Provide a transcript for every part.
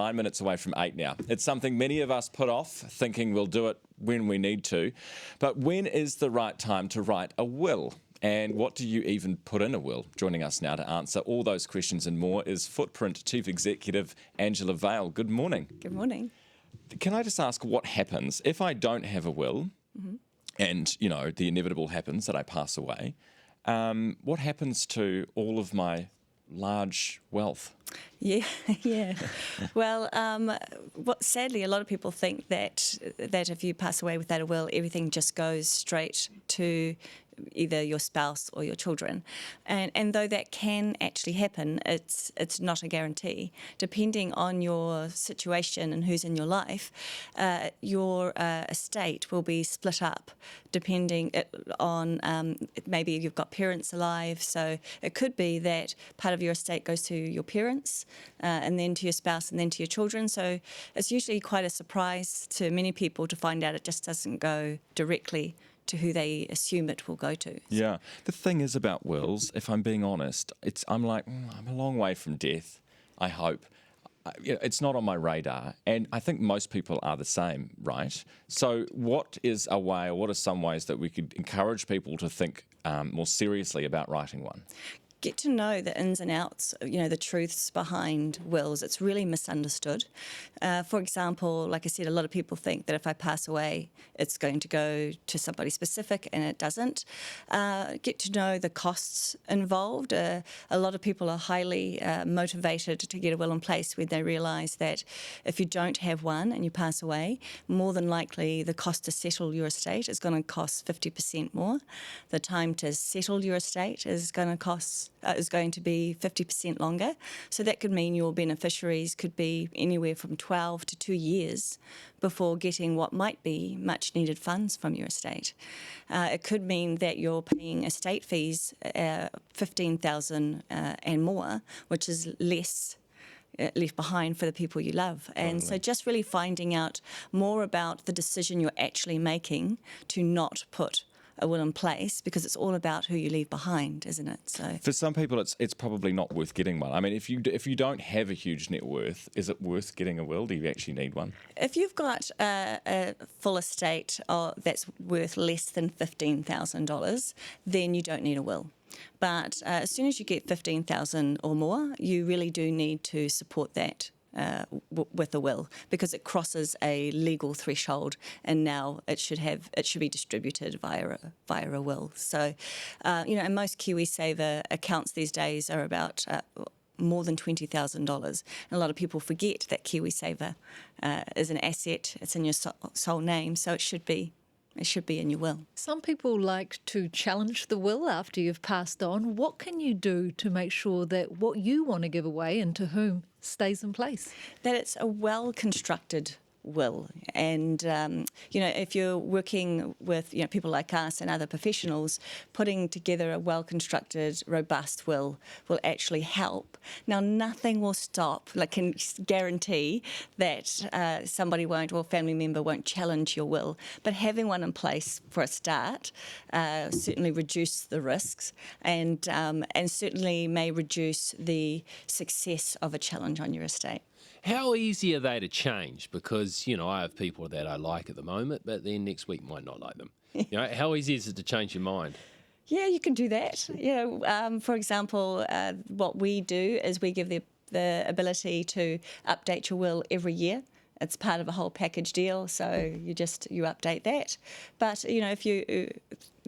9 minutes away from 8 now. It's something many of us put off, thinking we'll do it when we need to. But when is the right time to write a will? And what do you even put in a will? Joining us now to answer all those questions and more is Footprint Chief Executive Angela Vale. Good morning. Good morning. Can I just ask what happens if I don't have a will and, you know, the inevitable happens that I pass away? What happens to all of my large wealth? Yeah. Well, sadly, a lot of people think that if you pass away without a will, everything just goes straight to either your spouse or your children. And though that can actually happen, it's not a guarantee. Depending on your situation and who's in your life, your estate will be split up depending on maybe you've got parents alive. So it could be that part of your estate goes to your parents and then to your spouse and then to your children. So it's usually quite a surprise to many people to find out it just doesn't go directly to who they assume it will go to. Yeah. The thing is about wills, if I'm being honest, I'm like, I'm a long way from death, I hope. It's not on my radar, and I think most people are the same, right? So what is a way, or what are some ways that we could encourage people to think more seriously about writing one? Get to know the ins and outs, the truths behind wills. It's really misunderstood. For example, like I said, a lot of people think that if I pass away, it's going to go to somebody specific, and it doesn't. Get to know the costs involved. A lot of people are highly motivated to get a will in place when they realise that if you don't have one and you pass away, more than likely the cost to settle your estate is going to cost 50% more. The time to settle your estate is going to be 50% longer. So that could mean your beneficiaries could be anywhere from 12 to 2 years before getting what might be much needed funds from your estate. It could mean that you're paying estate fees, $15,000 and more, which is less left behind for the people you love. And so just really finding out more about the decision you're actually making to not put a will in place, because it's all about who you leave behind, isn't it? So for some people, it's probably not worth getting one. I mean, if you don't have a huge net worth, is it worth getting a will? Do you actually need one? If you've got a full estate that's worth less than $15,000, then you don't need a will. But as soon as you get $15,000 or more, you really do need to support that with a will, because it crosses a legal threshold, and now it should be distributed via a will. So, and most KiwiSaver accounts these days are about more than $20,000. And a lot of people forget that KiwiSaver is an asset; it's in your sole name, so it should be in your will. Some people like to challenge the will after you've passed on. What can you do to make sure that what you want to give away and to whom stays in place? That it's a well-constructed will. And, if you're working with, people like us and other professionals, putting together a well-constructed, robust will actually help. Now, nothing will stop, can guarantee that somebody won't, or a family member won't challenge your will. But having one in place for a start certainly reduce the risks and certainly may reduce the success of a challenge on your estate. How easy are they to change? Because, I have people that I like at the moment, but then next week might not like them. How easy is it to change your mind? Yeah, you can do that. For example, what we do is we give the ability to update your will every year. It's part of a whole package deal, so you update that. But,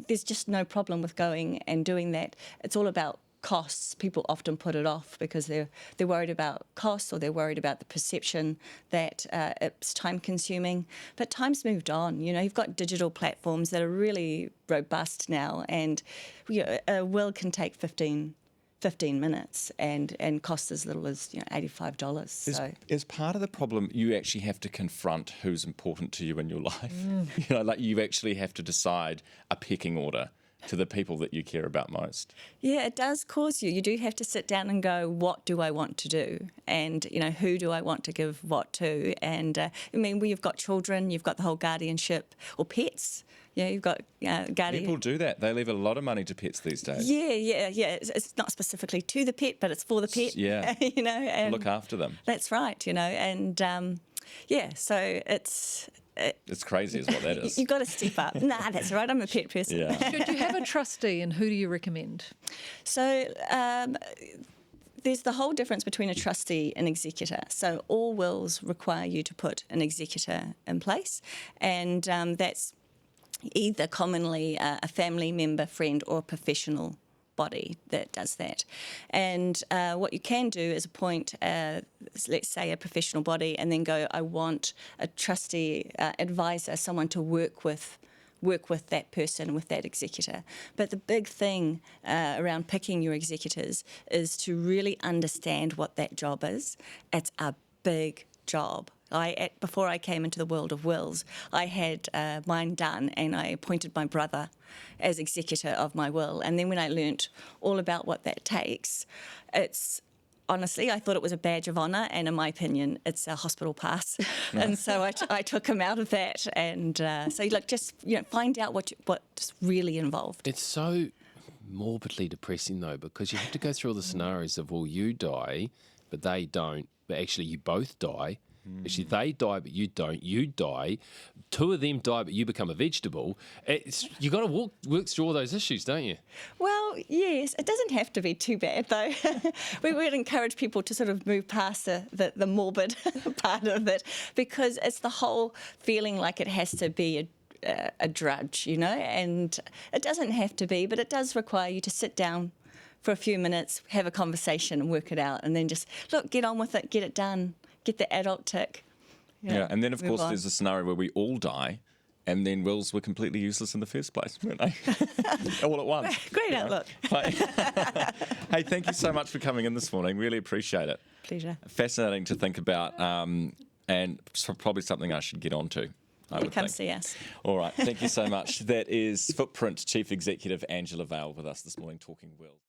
there's just no problem with going and doing that. It's all about costs. People often put it off because they're worried about costs, or they're worried about the perception that it's time consuming. But time's moved on. You've got digital platforms that are really robust now, and a will can take 15 minutes and cost as little as $85. So is part of the problem you actually have to confront who's important to you in your life? You actually have to decide a pecking order to the people that you care about most. Yeah, it does cause you. You do have to sit down and go, what do I want to do? And, who do I want to give what to? And, you've got children, you've got the whole guardianship, or pets. You've got guardian. People do that. They leave a lot of money to pets these days. Yeah. It's not specifically to the pet, but it's for the pet. Yeah. And look after them. that's right, and so It's crazy is what that is. you've got to step up. Nah, that's right. I'm a pet person. Yeah. Should you have a trustee, and who do you recommend? So there's the whole difference between a trustee and executor. So all wills require you to put an executor in place, and that's either commonly a family member, friend, or a professional body that does that. And what you can do is appoint, let's say, a professional body, and then go, I want a trustee advisor, someone to work with that person, with that executor. But the big thing around picking your executors is to really understand what that job is. It's a big job. Before I came into the world of wills, I had mine done, and I appointed my brother as executor of my will. And then when I learnt all about what that takes, honestly, I thought it was a badge of honour, and in my opinion, it's a hospital pass. And so I took him out of that. And find out what's really involved. It's so morbidly depressing, though, because you have to go through all the scenarios of, well, you die, but they don't, but actually you both die. Actually, they die, but you don't. You die. Two of them die, but you become a vegetable. You got to work through all those issues, don't you? Well, yes. It doesn't have to be too bad, though. We would encourage people to sort of move past the morbid part of it, because it's the whole feeling like it has to be a drudge, and it doesn't have to be, but it does require you to sit down for a few minutes, have a conversation and work it out, and then just, get on with it, get it done. Get the adult tick. Yeah, and then, of course, there's a scenario where we all die, and then wills were completely useless in the first place, weren't they? All at once. Great outlook. Hey, thank you so much for coming in this morning. Really appreciate it. Pleasure. Fascinating to think about, and probably something I should get onto. Come see us. All right, thank you so much. That is Footprint Chief Executive Angela Vale with us this morning, talking wills.